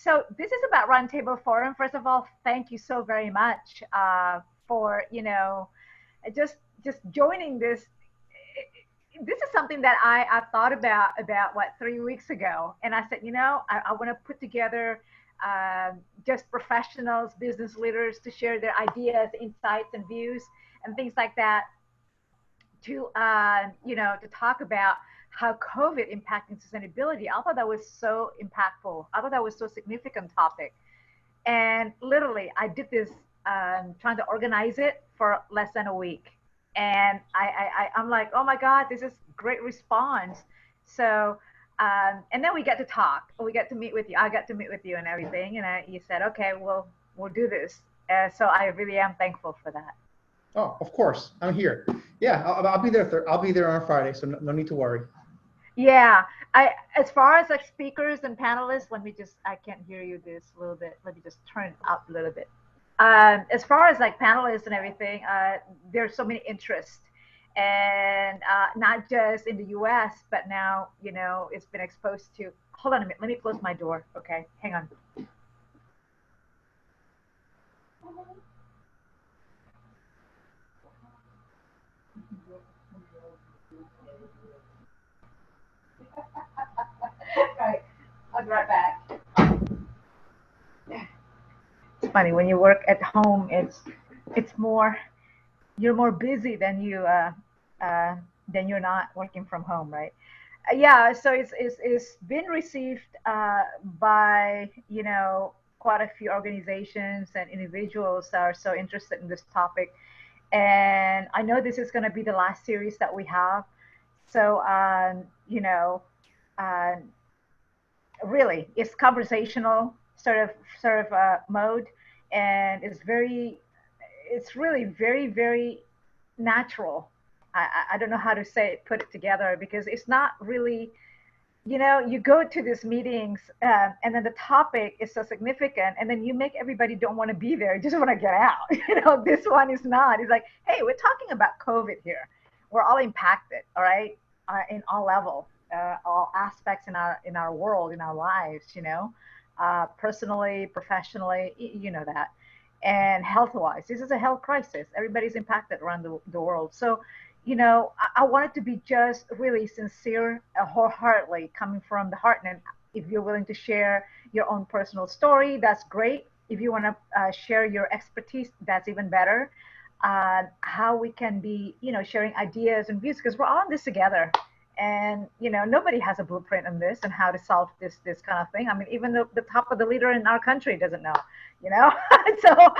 So this is about Roundtable Forum. First of all, thank you so very much for just just joining this. This is something that I thought about what 3 weeks ago, and I said, I want to put together just professionals, business leaders to share their ideas, insights, and views, and things like that to talk about how COVID impacting sustainability. I thought that was so impactful. I thought that was so significant topic. And literally, I did this trying to organize it for less than a week. And I'm like, oh my God, this is great response. So, and then we get to talk. We get to meet with you. I got to meet with you and everything. And you said, okay, we'll do this. So I really am thankful for that. Oh, of course, I'm here. Yeah, I'll be there. I'll be there on Friday, so no need to worry. Yeah, as far as like speakers and panelists, I can't hear you this a little bit. Let me just turn it up a little bit. As far as like panelists and everything, there's so many interests, and not just in the U.S., but now it's been exposed to. Hold on a minute. Let me close my door. Okay, hang on. Right. I'll be right back. It's funny when you work at home. It's more you're more busy than you're not working from home, right? Yeah. So it's been received by quite a few organizations and individuals that are so interested in this topic. And I know this is going to be the last series that we have. So uh, really it's conversational sort of mode, and it's really very natural. I don't know how to say it, put it together, because it's not really, you go to these meetings, and then the topic is so significant, and then you make everybody don't want to be there, just want to get out. This one is not. It's like, hey, we're talking about COVID here. We're all impacted, all right, in all level, all aspects in our world, in our lives. Personally, professionally, you know that, and health-wise, this is a health crisis. Everybody's impacted around the world. So I want it to be just really sincere, wholeheartedly coming from the heart. And if you're willing to share your own personal story, that's great. If you want to share your expertise, that's even better. How we can be, sharing ideas and views, because we're all in this together. And nobody has a blueprint on this and how to solve this kind of thing. I mean, even the top of the leader in our country doesn't know. So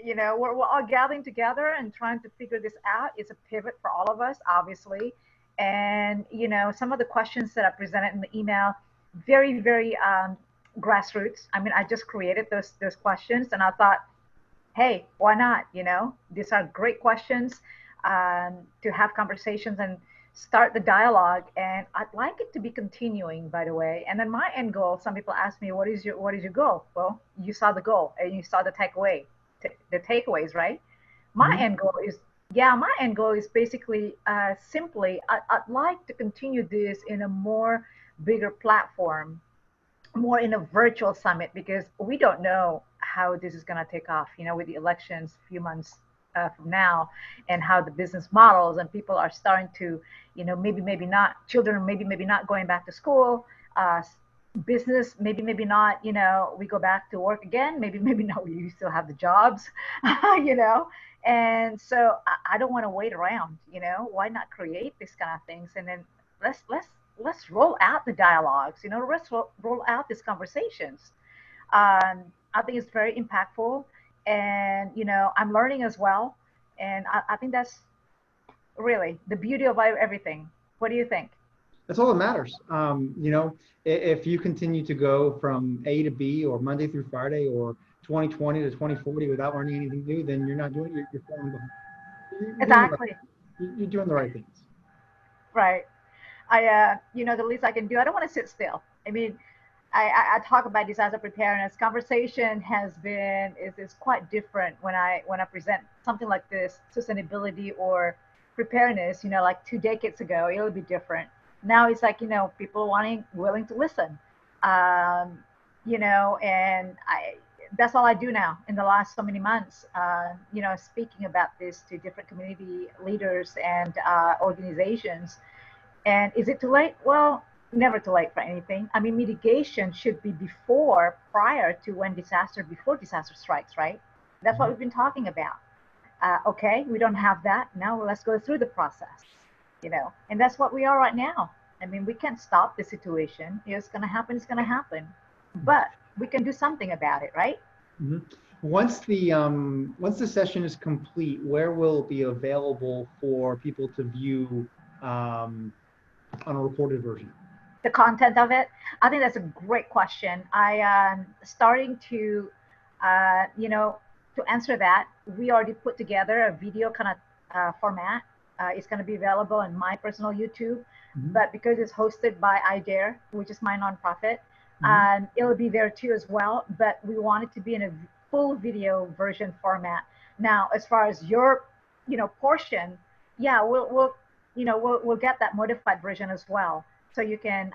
we're all gathering together and trying to figure this out. It's a pivot for all of us, obviously. And some of the questions that I presented in the email, very grassroots. I mean, I just created those questions, and I thought, hey, why not? These are great questions to have conversations and start the dialogue. And I'd like it to be continuing, by the way. And then my end goal, some people ask me, what is your goal? Well, you saw the goal and you saw the the takeaways, right? My end goal is, my end goal is basically simply, I'd like to continue this in a more bigger platform, more in a virtual summit, because we don't know how this is going to take off, with the elections a few months from now, and how the business models and people are starting to, maybe not, children maybe not going back to school, business maybe not, we go back to work again, maybe not, we still have the jobs, and so I don't want to wait around. Why not create these kind of things, and then let's roll out the dialogues, let's roll out these conversations. I think it's very impactful, and I'm learning as well, and I think that's really the beauty of everything. What do you think? That's all that matters. If you continue to go from A to B, or Monday through Friday, or 2020 to 2040 without learning anything new, then you're not doing it. You're falling behind. Exactly. You're doing the right things. Right. The least I can do, I don't want to sit still. I mean, I talk about disaster preparedness. Conversation is quite different when I present something like this, sustainability or preparedness. Like 2 decades ago, it'll be different. Now it's like people willing to listen. and that's all I do now in the last so many months, speaking about this to different community leaders and organizations. And is it too late? Well, never too late for anything. I mean, mitigation should be prior to before disaster strikes, right? That's what we've been talking about. Okay, we don't have that. Now let's go through the process, and that's what we are right now. I mean, we can't stop the situation. It's going to happen. It's going to happen. But we can do something about it, right? Mm-hmm. Once the session is complete, where will it be available for people to view on a recorded version? The content of it, I think that's a great question. I am starting to, to answer that. We already put together a video kind of format. It's going to be available on my personal YouTube, but because it's hosted by iDARE, which is my nonprofit, it'll be there too as well. But we want it to be in a full video version format. Now, as far as your, portion, yeah, we'll get that modified version as well. So you can,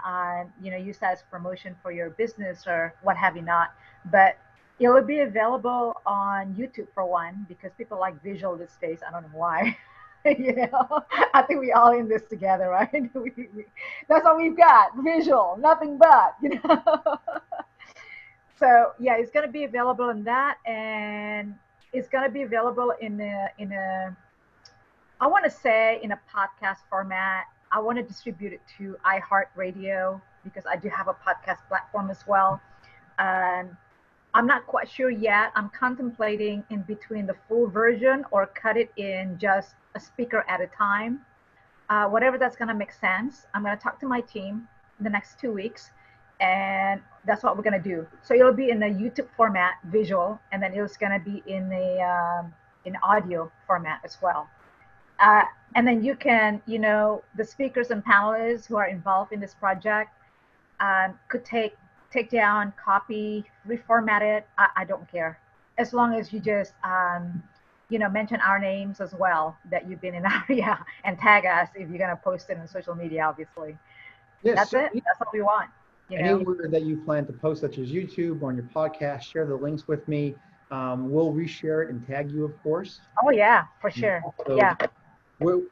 use that as promotion for your business or what have you not. But it will be available on YouTube for one, because people like visual these days. I don't know why. I think we all in this together, right? That's all we've got, visual, nothing but, So yeah, it's going to be available in that, and it's going to be available in a I want to say in a podcast format. I want to distribute it to iHeartRadio because I do have a podcast platform as well. I'm not quite sure yet. I'm contemplating in between the full version or cut it in just a speaker at a time. Whatever that's going to make sense. I'm going to talk to my team in the next 2 weeks, and that's what we're going to do. So it'll be in the YouTube format, visual, and then it's going to be in the in audio format as well. And then you can, the speakers and panelists who are involved in this project could take down, copy, reformat it. I don't care, as long as you just, mention our names as well, that you've been in our area, and tag us if you're going to post it on social media, obviously. Yes, that's it. That's what we want. Anywhere that you plan to post, such as YouTube or on your podcast, share the links with me. We'll reshare it and tag you, of course. Oh, yeah, for sure. Yeah.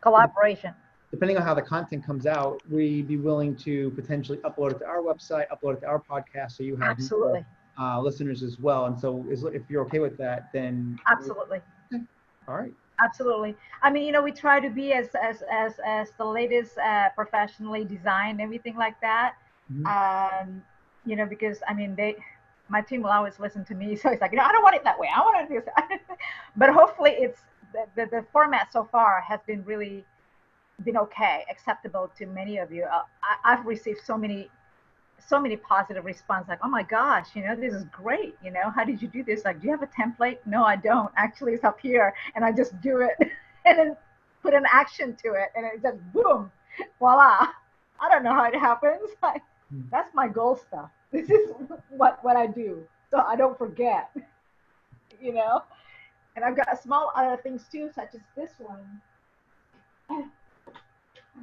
Collaboration. Depending on how the content comes out, we'd be willing to potentially upload it to our website, upload it to our podcast, so you have absolutely more, listeners as well. And so, if you're okay with that, then absolutely. Okay. All right. Absolutely. I mean, we try to be as the latest, professionally designed, everything like that. Because I mean, my team will always listen to me, so it's like, I don't want it that way. I want it this. But hopefully, it's the format so far has been okay, acceptable to many of you. I've received so many positive response, like, oh my gosh, this is great. How did you do this? Like, do you have a template? No, I don't. Actually, it's up here, and I just do it and then put an action to it, and it just boom, voila. I don't know how it happens. That's my goal stuff. This is what I do, so I don't forget. And I've got small other things too, such as this one. And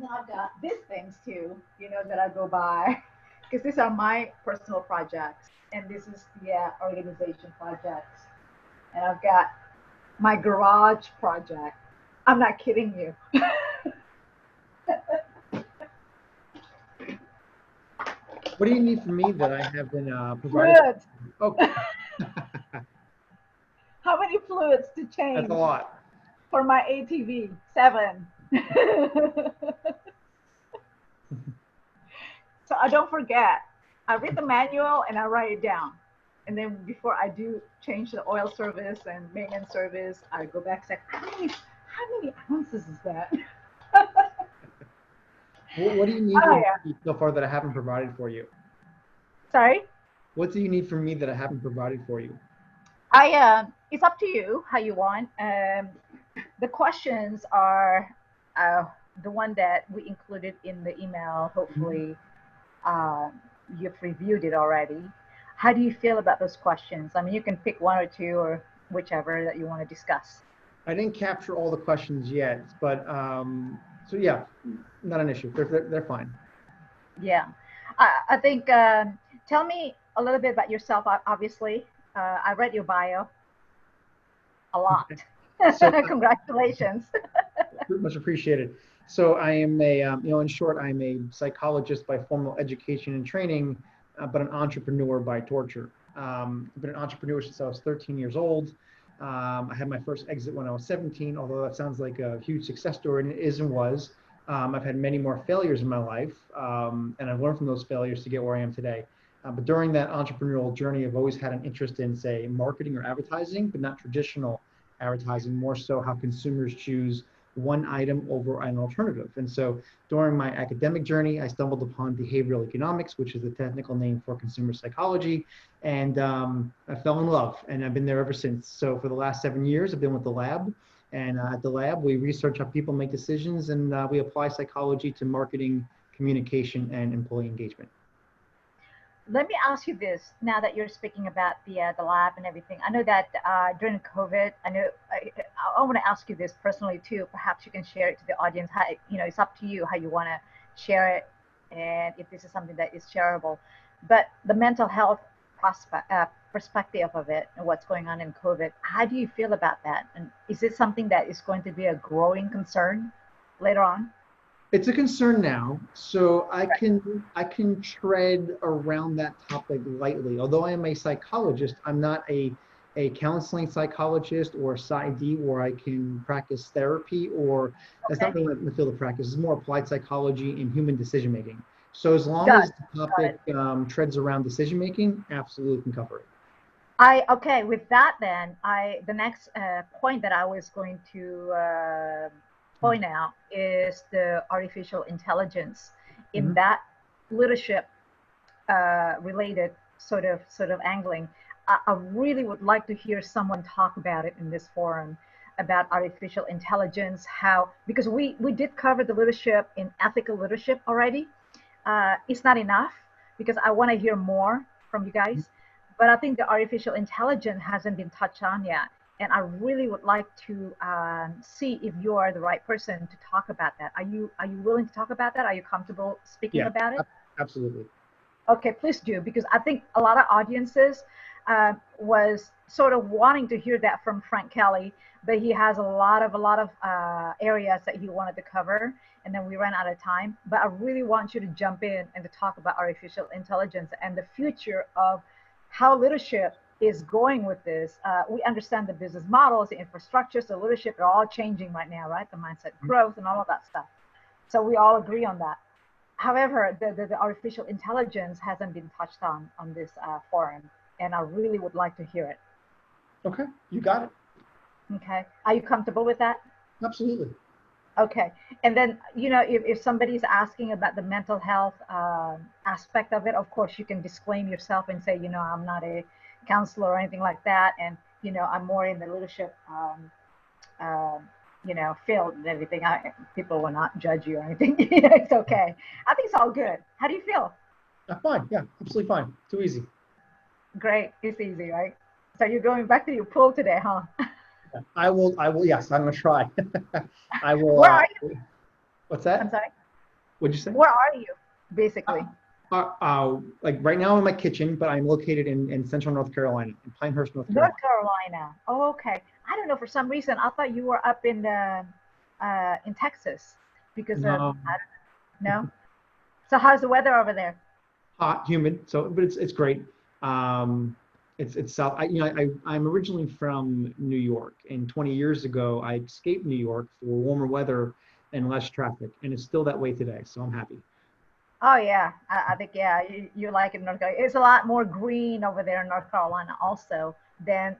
I've got these things too, that I go by, because these are my personal projects, and this is the organization projects. And I've got my garage project. I'm not kidding you. What do you need from me that I have been provided? Fluids. Okay. How many fluids to change? That's a lot. For my ATV, 7. So I don't forget. I read the manual and I write it down. And then before I do change the oil service and maintenance service, I go back and say, how many ounces is that? What do you need so far that I haven't provided for you? Sorry? What do you need from me that I haven't provided for you? It's up to you how you want. The questions are the one that we included in the email. Hopefully, you've reviewed it already. How do you feel about those questions? I mean, you can pick one or two or whichever that you want to discuss. I didn't capture all the questions yet, but so yeah, not an issue. They're fine. Yeah, I think. Tell me a little bit about yourself, obviously. I read your bio a lot. So Congratulations. much appreciated. So I am a, in short, I'm a psychologist by formal education and training, but an entrepreneur by torture. I've been an entrepreneur since I was 13 years old. I had my first exit when I was 17, although that sounds like a huge success story, and it is and was. I've had many more failures in my life, and I've learned from those failures to get where I am today. But during that entrepreneurial journey, I've always had an interest in, say, marketing or advertising, but not traditional advertising, more so how consumers choose one item over an alternative. And so during my academic journey, I stumbled upon behavioral economics, which is the technical name for consumer psychology. And I fell in love, and I've been there ever since. So for the last 7 years, I've been with the lab. And at the lab, we research how people make decisions, and we apply psychology to marketing, communication, and employee engagement. Let me ask you this, now that you're speaking about the lab and everything. I know that during COVID, I want to ask you this personally too. Perhaps you can share it to the audience. How, it's up to you how you want to share it, and if this is something that is shareable. But the mental health perspective of it and what's going on in COVID, how do you feel about that? And is it something that is going to be a growing concern later on? It's a concern now, so I can tread around that topic lightly. Although I am a psychologist, I'm not a counseling psychologist or a PsyD where I can practice therapy, or that's not really the field of practice. It's more applied psychology and human decision making. So as long as the topic treads around decision making, absolutely can cover it. Okay, with that then, the next point that I was going to point out is the artificial intelligence in that leadership related sort of angling. I really would like to hear someone talk about it in this forum, about artificial intelligence, because we did cover the leadership in ethical leadership already. It's not enough, because I want to hear more from you guys, but I think the artificial intelligence hasn't been touched on yet. And I really would like to see if you are the right person to talk about that. Are you willing to talk about that? Are you comfortable speaking about it? Absolutely. Okay, please do, because I think a lot of audiences was sort of wanting to hear that from Frank Kelly, but he has a lot of areas that he wanted to cover, and then we ran out of time. But I really want you to jump in and to talk about artificial intelligence and the future of how leadership is going with this. We understand the business models, the infrastructures, the leadership are all changing right now, right? The mindset growth and all of that stuff. So we all agree on that. However, the artificial intelligence hasn't been touched on this forum, and I really would like to hear it. Okay, you got it. Okay, are you comfortable with that? Absolutely. Okay, and then, if somebody's asking about the mental health aspect of it, of course, you can disclaim yourself and say, I'm not a counselor or anything like that, and I'm more in the leadership field and everything. People will not judge you or anything. It's okay. I think it's all good. How do you feel? Fine. Yeah, absolutely fine. Too easy. Great. It's easy, right? So you're going back to your pool today, huh? I will. Yes, I'm gonna try. I will. Where are you? What's that? I'm sorry. What'd you say? Where are you, basically? Like right now in my kitchen, but I'm located in central North Carolina, in Pinehurst, North Carolina. North Carolina. Oh, okay. I don't know. For some reason, I thought you were up in Texas because No. No. So how's the weather over there? Hot, humid. So, but it's great. It's south. I'm originally from New York, and 20 years ago I escaped New York for warmer weather and less traffic, and it's still that way today. So I'm happy. Oh yeah, I think you like it in North Carolina. It's a lot more green over there in North Carolina also than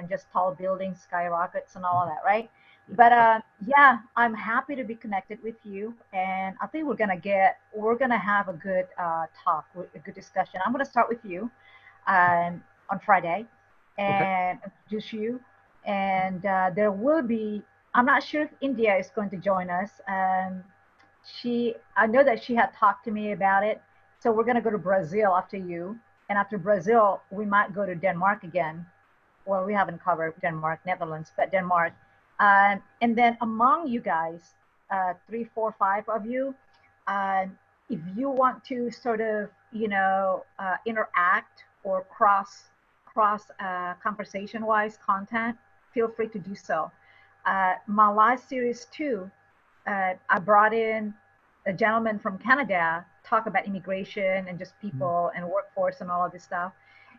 just tall buildings, skyrockets, and all of that, right? But yeah, I'm happy to be connected with you, and I think we're gonna have a good talk, a good discussion. I'm gonna start with you on Friday and introduce you, and there will be. I'm not sure if India is going to join us. I know that she had talked to me about it. So we're going to go to Brazil after you. And after Brazil, we might go to Denmark again. Well, we haven't covered Denmark, Netherlands, but Denmark. And then among you guys, 3, 4, 5 of you, if you want to sort of, interact or cross conversation wise content, feel free to do so. My last series too, I brought in a gentleman from Canada, talk about immigration and just people and workforce and all of this stuff.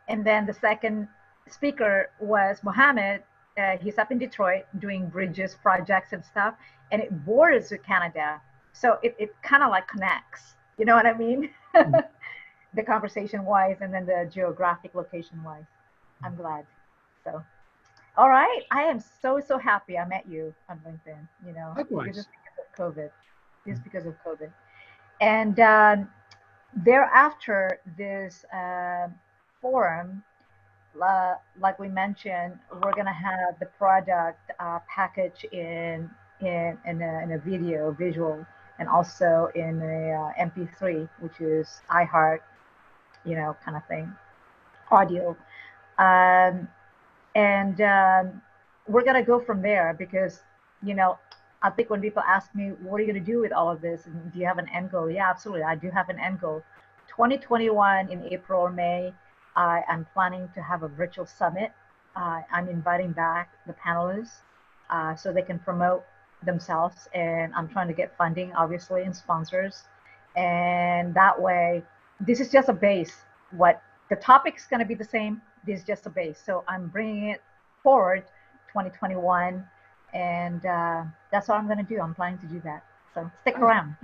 And then the second speaker was Mohammed. He's up in Detroit doing bridges projects and stuff, and it borders with Canada. So it kind of like connects, you know what I mean? The conversation wise and then the geographic location wise. I'm glad. So, all right. I am so happy I met you on LinkedIn, Likewise. just because of COVID. Just because of COVID. And thereafter, this forum, like we mentioned, we're going to have the product package in a visual, and also in a MP3, which is iHeart, kind of thing, audio. And we're going to go from there because, I think when people ask me, what are you going to do with all of this? And do you have an end goal? Yeah, absolutely. I do have an end goal. 2021 in April or May, I'm planning to have a virtual summit. I'm inviting back the panelists so they can promote themselves. And I'm trying to get funding, obviously, and sponsors. And that way, this is just a base. What the topic's going to be the same. This is just a base. So I'm bringing it forward 2021. And that's what I'm going to do. I'm planning to do that. So stick around.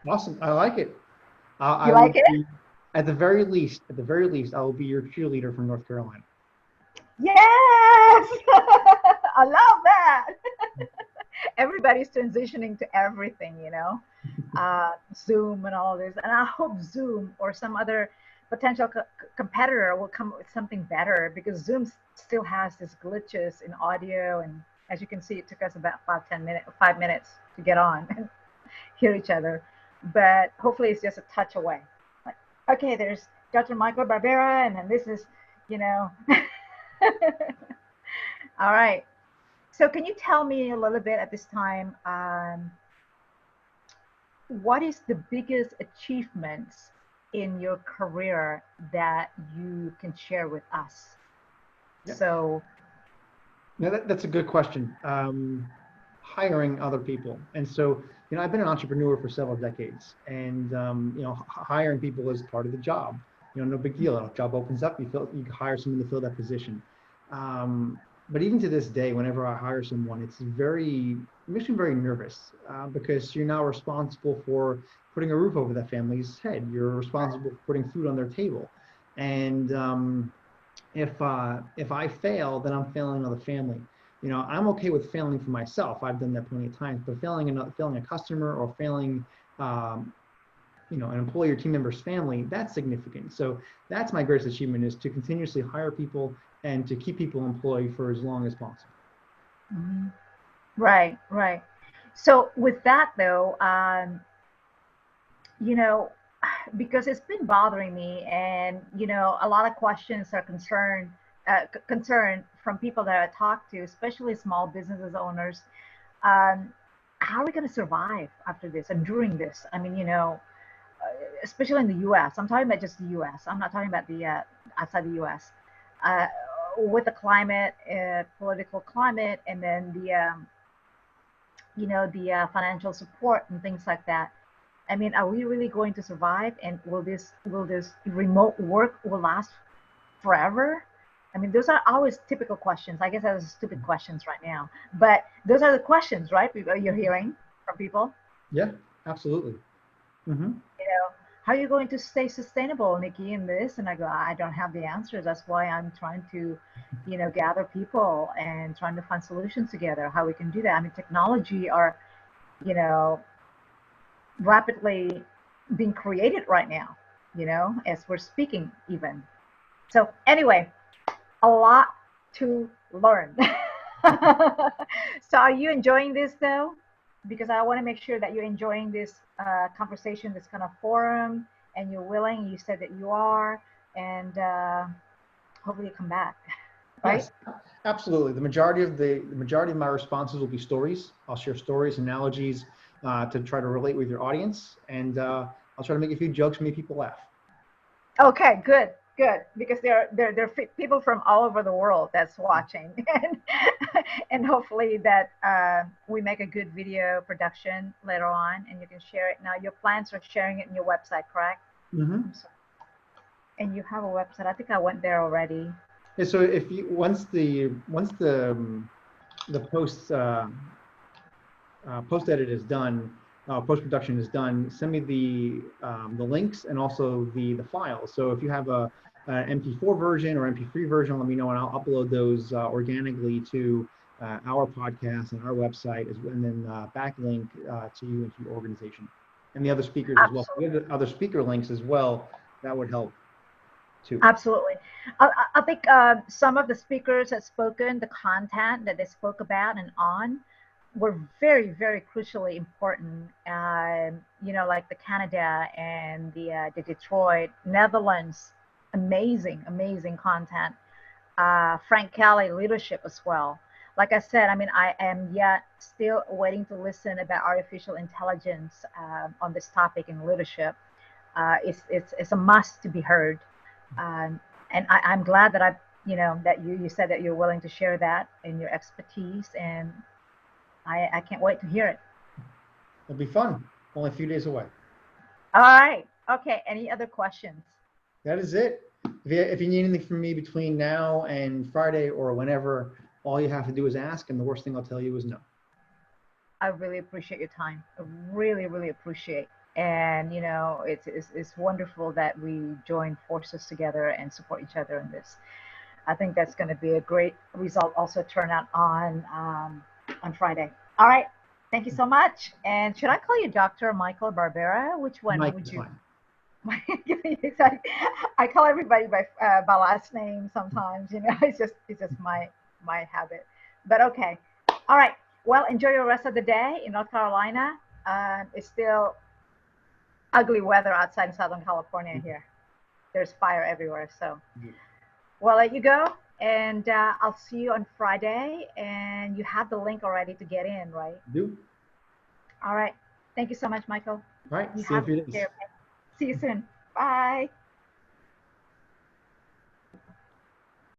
Awesome. I like it. You like it? At the very least, I will be your cheerleader from North Carolina. Yes! I love that. Everybody's transitioning to everything, Zoom and all this. And I hope Zoom or some other potential competitor will come up with something better, because Zoom still has these glitches in audio. And as you can see, it took us about 5 minutes to get on and hear each other. But hopefully it's just a touch away. Like, okay, there's Dr. Michael Barbera, and then this is, All right. So can you tell me a little bit at this time, what is the biggest achievements in your career that you can share with us? Yeah. So. No, that's a good question. Hiring other people. And so, I've been an entrepreneur for several decades, and, hiring people is part of the job. No big deal. A job opens up, you hire someone to fill that position. But even to this day, whenever I hire someone, it makes me very nervous because you're now responsible for putting a roof over that family's head. You're responsible for putting food on their table. And if I fail, then I'm failing another family. I'm okay with failing for myself. I've done that plenty of times, but failing a customer or failing, an employee or team member's family, that's significant. So that's my greatest achievement, is to continuously hire people and to keep people employed for as long as possible. Mm-hmm. Right. So with that though, because it's been bothering me, and a lot of questions are concern from people that I talk to, especially small businesses owners. How are we going to survive after this and during this? I mean, especially in the U.S. I'm talking about just the U.S. I'm not talking about the outside the U.S. With the climate, political climate, and then the financial support and things like that. I mean, are we really going to survive? And will this remote work will last forever? I mean, those are always typical questions. I guess those are stupid questions right now, but those are the questions, right? You're hearing from people. Yeah, absolutely. Mm-hmm. How are you going to stay sustainable, Nikki, in this? And I go, I don't have the answers. That's why I'm trying to, gather people and trying to find solutions together, how we can do that. I mean, technology are, rapidly being created right now, as we're speaking even. So anyway, a lot to learn. So are you enjoying this though? Because I want to make sure that you're enjoying this conversation, this kind of forum, and you're willing. You said that you are, and hopefully you come back. Right? Yes, absolutely. The majority of my responses will be stories. I'll share stories, analogies to try to relate with your audience, and I'll try to make a few jokes, make people laugh. Okay, good, good, because there are people from all over the world that's watching, and hopefully that we make a good video production later on, and you can share it. Now, your plans are sharing it in your website, correct? Mm-hmm. And you have a website. I think I went there already. Yeah, so if you once the post edit is done, post production is done, send me the links and also the files. So if you have a MP4 version or MP3 version, let me know and I'll upload those organically to our podcast and our website, and then backlink to you and to your organization and the other speakers as well. If we have other speaker links as well, that would help too. Absolutely. I think some of the speakers have spoken, the content that they spoke about and on were very, very crucially important. Like the Canada and the Detroit, Netherlands, amazing, amazing content. Frank Kelly leadership as well. Like I said, I mean, I am yet still waiting to listen about artificial intelligence on this topic in leadership. It's a must to be heard. Um, and I'm glad that that you said that you're willing to share that and your expertise, and I can't wait to hear it. It'll be fun. Only a few days away. All right. Okay. Any other questions? That is it. If you need anything from me between now and Friday or whenever, all you have to do is ask, and the worst thing I'll tell you is no. I really appreciate your time. I really, really appreciate. And it's wonderful that we join forces together and support each other in this. I think that's going to be a great result. Also, turn out on Friday. All right. Thank you so much. And should I call you Dr. Michael Barbera? Which one Mike would is you? fine. I call everybody by last name sometimes. It's just my habit. But okay. All right. Well, enjoy your rest of the day in North Carolina. It's still ugly weather outside in Southern California here. There's fire everywhere. So we'll let you go. And I'll see you on Friday. And you have the link already to get in, right? Do. All right. Thank you so much, Michael. All right. You See you in a have few days. See you soon. Bye.